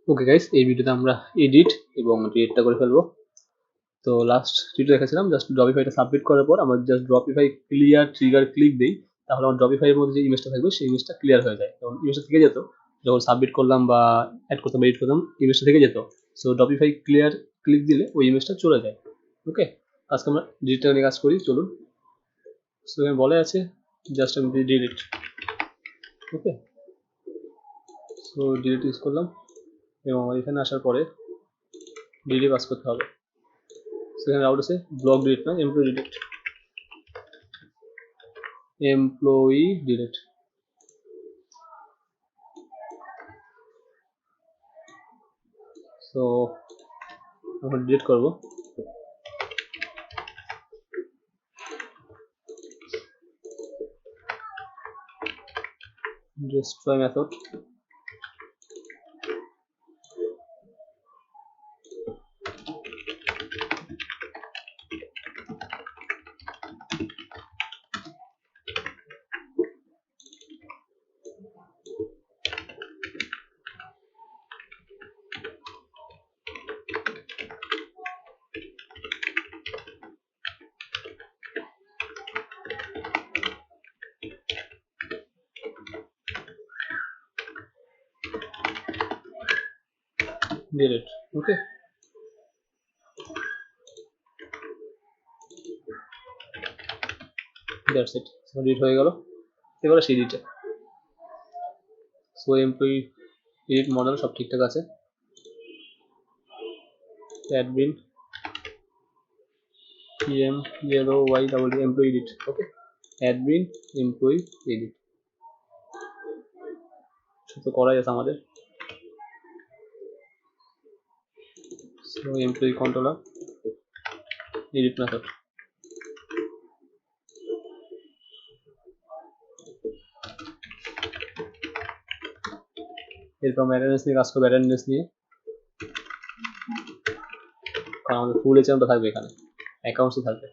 Okay guys, এই ভিডিওতে আমরা এডিট এবং ডিলিটটা করে ফেলবো। তো লাস্ট ভিডিও দেখাছিলাম জাস্ট ড্রপিফাইটা সাবমিট করার পর আমরা জাস্ট ড্রপিফাই ক্লিয়ার ট্রিগার ক্লিক দিই, তাহলে আমার ড্রপিফাইয়ের মধ্যে যে ইমেজটা থাকবে সেই ইমেজটা ক্লিয়ার হয়ে যায়। যেমন ইমেজটা থেকে যেত যখন সাবমিট করলাম বা অ্যাড করতাম এডিট করতাম, ইমেজটা থেকে যেত। সো ড্রপিফাই ক্লিয়ার ক্লিক দিলে ওই ইমেজটা চলে যায়। ওকে, আজকে আমরা ডিলিটটা নিয়ে কাজ করি, চলুন। সো এখানে বলে আছে জাস্ট আমি ডিলিট। ওকে, সো ডিলিট ইউজ করলাম এবং আমার এখানে আসার পরে ডিলিট কাজ করতে হবে। সেখানে আউট আছে ব্লক ডিলিট না employee delete, employee delete. So এখন ডিলিট করব। destroy method, delete. Okay, that's it, delete হয়ে গেল। এবার আসি এডিটে। সো এমপ্লয়ি এডিট মডেল সব ঠিকঠাক আছে। অ্যাডমিন এম ইয়েলো Y double employee edit. Okay, admin employee edit তো করাই আছে আমাদের। So employee controller edit method, এরপর আমরা অ্যাটেন্ডেন্স নিয়ে কাজ করবো। অ্যাটেন্ডেন্স নিয়ে, কারণ আমাদের ফুল এইচআরএমটা থাকবে, এখানে অ্যাকাউন্টসও থাকবে।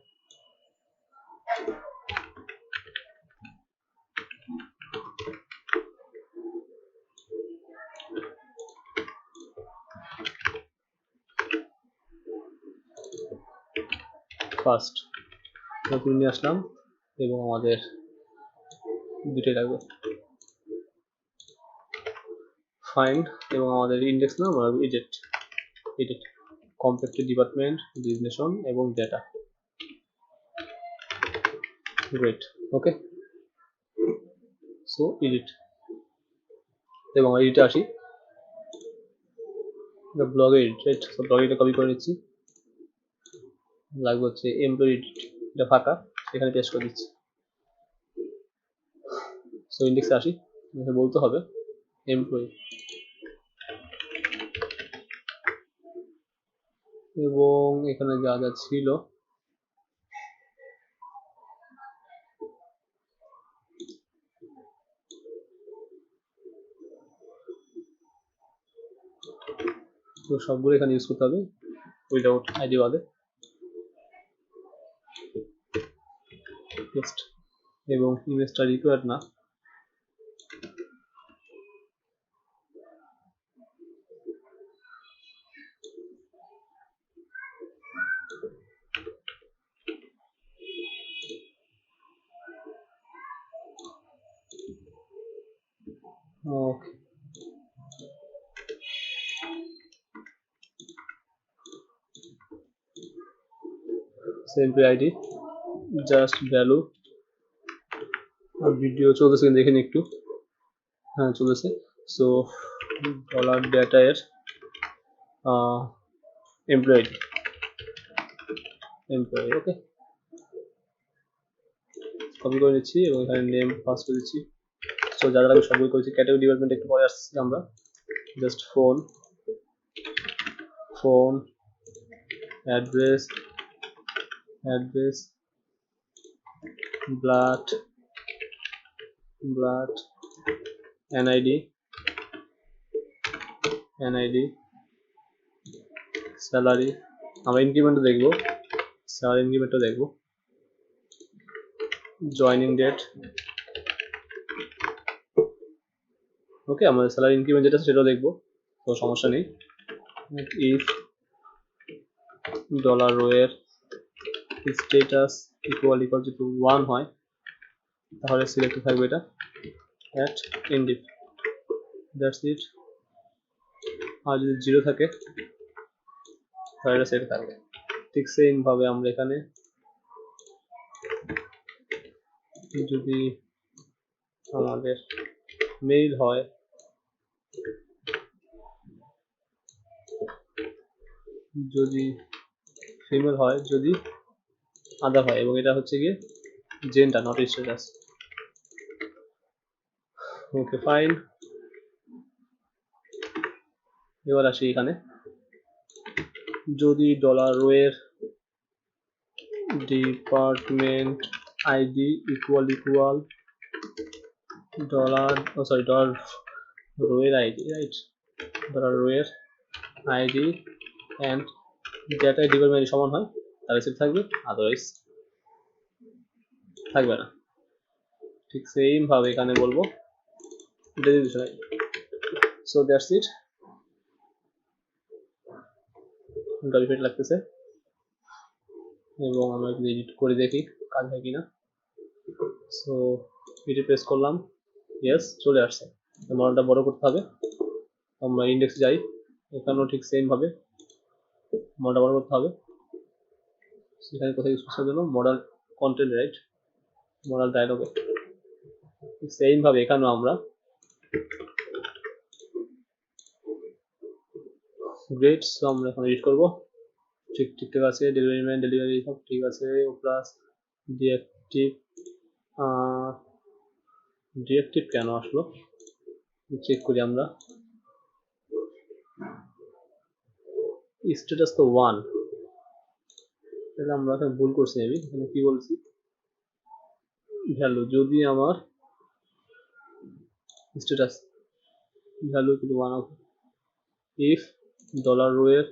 ফার্স্ট নতুন নিয়ে আসলাম এবং আমাদের দুটোই লাগবে, ফাইন্ড এবং আমাদের ইন্ডেক্স নাম edit. Edit compacted department, designation এবং ডেটা। গ্রেট। ওকে, সো এডিট এবং এডিটে আসি। ব্লগে এডিট, রাইট? সো ব্লগে এটা কপি করে নিচ্ছি, লাগবে হচ্ছে এমপ্লয়ি এডিট, এটা ফাঁকা, এখানে পেস্ট করে দিচ্ছি। সো ইন্ডেক্সে আসি, বলতে হবে এমপ্লয়ি এবং এখানে যা যা ছিল তো সবগুলো এখানে ইউজ করতে হবে উইদাউট আইডি বাদে। টেক্সট এবং ইমেজটা রিকোয়ার্ড না, okay. Employee ID just value, video চলতেছে দেখেন একটু, হ্যাঁ চলেছে। সো ডলার ডেটা এর এমপ্লয়ি এমপ্লয়ি। ওকে, কপি করে নিচ্ছি এবং এখানে নেম পাস করে দিচ্ছি। সো যারা আমি সবগুলো করেছি। ক্যাটাগরি ডিপার্টমেন্ট একটু পরে আসছি আমরা, just phone, phone address, address blood, blood NID, NID salary, আমরা ইনক্রিমেন্টও দেখবো, স্যালারি ইনক্রিমেন্টও দেখবো, জয়েনিং ডেট। ওকে, আমাদের স্যালারি ইনক্রিমেন্ট যেটা সেটাও দেখবো। তো সমস্যা নেই। ইফ ডলার রো এর স্ট্যাটাস ইকুয়াল যদি 1 হয় তাহলে সিলেক্ট থাকবে এটা at end if, that's it. আর যদি 0 থাকে তাহলে এটা সেট থাকবে। ঠিক সেম ভাবে আমরা এখানে যদি আমাদের মেইল হয়, যদি ফিমেল হয়, যদি আদার হয়, এবং এটা হচ্ছে গিয়ে gender not status. Okay fine. এবার আসি এখানে, যদি ডলার রো এর department ID equal dollar dollar row এর আইডি, রাইট, ডলার রো এর আইডি অ্যান্ড ডেটা ডিপার্টমেন্ট সমান হয় তাহলে সেট থাকবে, আদারওয়াইজ থাকবে না। ঠিক সেম ভাবে এখানে বলবো delivery. So that's it. Delivery লাগতেছে এবং আমরা যদি এডিট করে দেখি কাজ হয় কিনা। সো এটি প্রেস করলাম, ইয়েস চলে আসছে। মডেলটা বড় করতে হবে, আমরা ইন্ডেক্সে যাই, এখানেও ঠিক সেম ভাবে মডেলটা বড় করতে হবে। সেখানে কোথায় ইউজ করার জন্য মডেল কন্টেন্ট, রাইট, মডেল ডায়লগে সেম ভাবে এখানেও আমরা গ্রেড। সো আমরা এখন এডিট করবো, ঠিকঠাক আছে, ডেলিভারি সব ঠিক আছে, প্লাস ডিরেক্টিভ কেন আসলো চেক করি আমরা। স্ট্যাটাস তো 1, তাহলে আমরা এখানে ভুল করছি মেবি। এখানে কি বলছি, ভ্যালু যদি আমার স্ট্যাটাস ভ্যালু কিন্তু 1 হবে, ইফ ডলার রো এর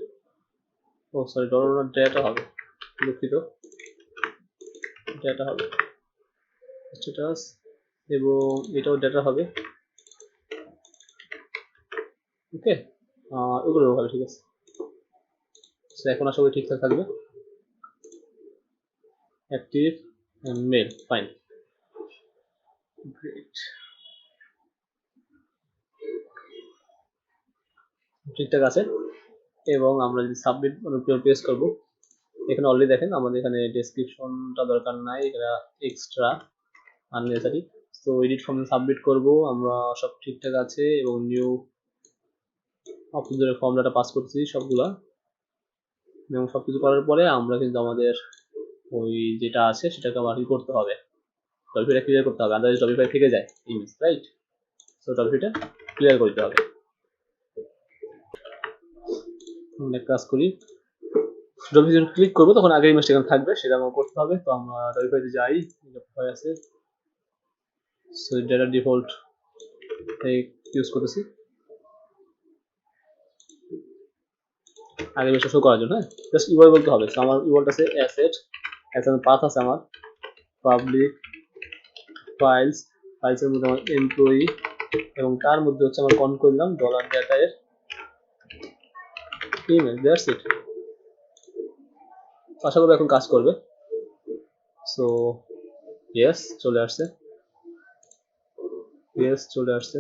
ডলার রো ডেটা হবে, দুঃখিত, ডেটা হবে স্ট্যাটাস এবং এটাও ডেটা হবে। ওকে, এগুলো হবে, ঠিক আছে। এখন আশা করি ঠিকঠাক থাকবে। অ্যাক্টিভ মেল, ফাইন, গ্রেট, ঠিকঠাক আছে। এবং আমরা যদি সাবমিট প্রেস করব, এখানে অলরেডি দেখেন আমাদের এখানে ডেসক্রিপশনটা দরকার নাই, এটা এক্সট্রা আননেসেসারি। তো এডিট ফর্ম সাবমিট করব, আমরা সব ঠিকঠাক আছে এবং নিউ আপনাদের ফর্ম ডাটা পাস করছি সবগুলা, এবং সবকিছু করার পরে আমরা কিন্তু আমাদের ওই যেটা আছে সেটাকে আবার কি করতে হবে, ডবিফাইটা ক্লিয়ার করতে হবে, আদারওয়াইজ ডবিফাই থেকে যায় ইমেজ, রাইট। সো ডবিফাইটা ক্লিয়ার করতে হবে। আমরা কাজ করি, ডবিফাই যখন ক্লিক করবো তখন আগের ইমেজটা এখানে থাকবে, সেটা আমার করতে হবে। তো আমরা ডবিফাইতে যাই, ডবিফাই আছে, সো ডেটা ডিফল্ট ইউজ করতেছি আগের ইমেজটা শো করার জন্য। হ্যাঁ, জাস্ট ইউআরএল বলতে হবে। সো আমার ইউআরএলটা আছে অ্যাসেট, অ্যাসেট পাথ আছে আমার পাবলিক ফাইলসের মধ্যে আমার এমপ্লয়ি, এবং তার মধ্যে হচ্ছে আমার কন করলাম ডলার ডেটা এর ইমেজ, দ্যাটস ইট। আশা করি এখন কাজ করবে। সো ইয়েস চলে আসছে, ইয়েস চলে আসছে,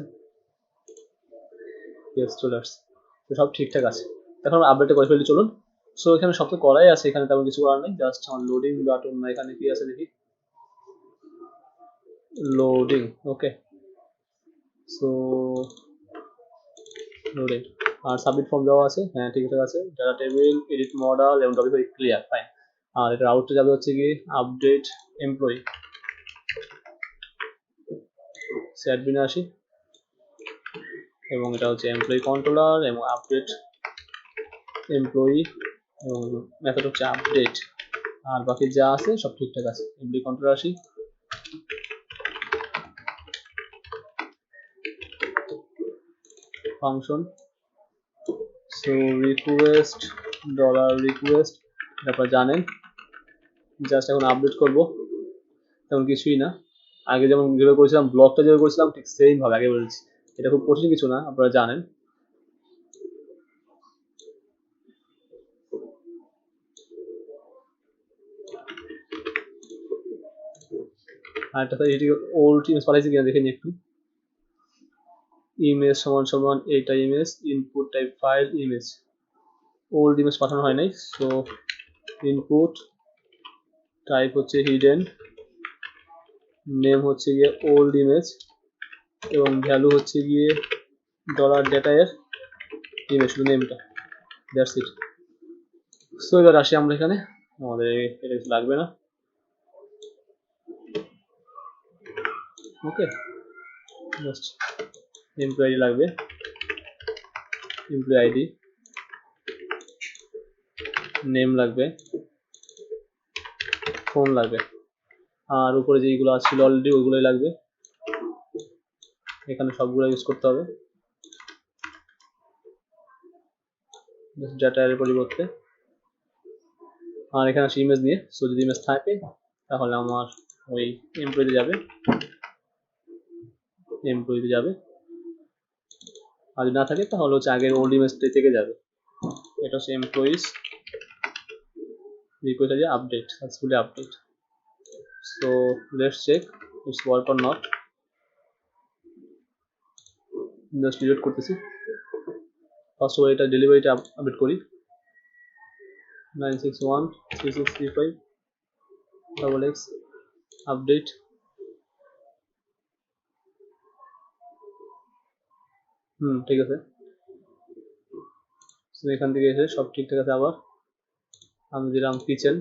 ইয়েস চলে আসছে, তো সব ঠিকঠাক আছে। এখন আমরা আপডেটটা করে ফেলি, চলুন। সো এখানে সব তো করাই আছে, এখানে তেমন কিছু করার নেই, জাস্ট আমার লোডিং বাটন না, এখানে কি আছে দেখি, লোডিং, ওকে। সো লোডিং আর সাবমিট ফর্ম দেওয়া আছে, হ্যাঁ ঠিকঠাক আছে, ডাটা টেবিল, এডিট মডেল এবং ডবিফাই ক্লিয়ার, ফাইন। আর এটা আউটটা যাবে হচ্ছে কি আপডেট এমপ্লয়ি, অ্যাডমিনে আসি, এবং এটা হচ্ছে এমপ্লয়ি কন্ট্রোলার এবং আপডেট এমপ্লয়ি, এবং মেথড হচ্ছে আপডেট, আর বাকি যা আছে সব ঠিকঠাক আছে। এমপ্লয়ি কন্ট্রোলার আসি, function, so request dollar request, তারপর জানেন, জাস্ট এখন আপডেট করব, তেমন কিছুই না। আগে যেমন যেভাবে করেছিলাম, ব্লগটা যেভাবে করেছিলাম ঠিক সেম ভাবে আগে বলেছি, এটা খুব কঠিন কিছু না, আপনারা জানেন। আর একটা এটি ওল্ড ইমেজ পাঠাইছি কিনা দেখে নিই একটু। ইমেজ সমান সমান এইটা image, input type file image, old image পাঠানো হয় নাই। সো ইনপুট টাইপ হচ্ছে হিডেন, নেম হচ্ছে গিয়ে ওল্ড ইমেজ এবং ভ্যালু হচ্ছে গিয়ে ডলার ডেটা এর ইমেজ, শুধু নেমটা, দ্যাটস ইট। সো এবার আসি আমরা এখানে, আমাদের এটা কিছু লাগবে না। ওকে, জাস্ট এমপ্লয়ি আইডি লাগবে, এমপ্লয়ি আইডি, নেম লাগবে, ফোন লাগবে, আর উপরে যেগুলো ছিল অলরেডি ওইগুলোই লাগবে। এখানে সবগুলো ইউজ করতে হবে ডেটা এর পরিবর্তে। আর এখানে আসি ইমেজ দিয়ে। সো যদি ইমেজ থাকে তাহলে আমার ওই এমপ্লয়িতে যাবে, এমপ্লয়িতে যাবে, আর যদি না থাকে তাহলে হচ্ছে আগের ওল্ড ইমেজটা থেকে যাবে। এটা হচ্ছে employees request ID update, successfully update. So let's check it's work or not. Just delete করতেছি। ফার্স্ট অফ অল এটা ডেলিভারিটা আপডেট করি, 9613635 আপডেট। ঠিক আছে। সো এখান থেকে এসে সব ঠিকঠাক আছে। আবার আমি দিলাম কিচেন,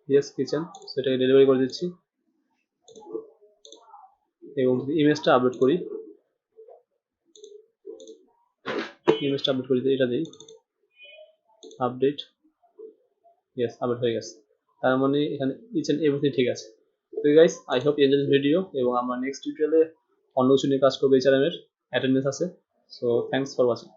ইয়েস কিচেন, সেটাকে ডেলিভারি করে দিচ্ছি। এবং ইমেজটা আপডেট করি, ইমেজটা আপডেট করি, এটা দিই আপডেট, ইয়েস আপডেট হয়ে গেছে। তার মানে এখানে ইচ এন্ড এভরিথিং ঠিক আছে। তো guys, I hope enjoy this video, এবং আমরা নেক্সট টিউটোরিয়ালে অন্য কিছু নিয়ে কাজ করবো। HRM এর অ্যাটেন্ডেন্স আছে। So thanks for watching.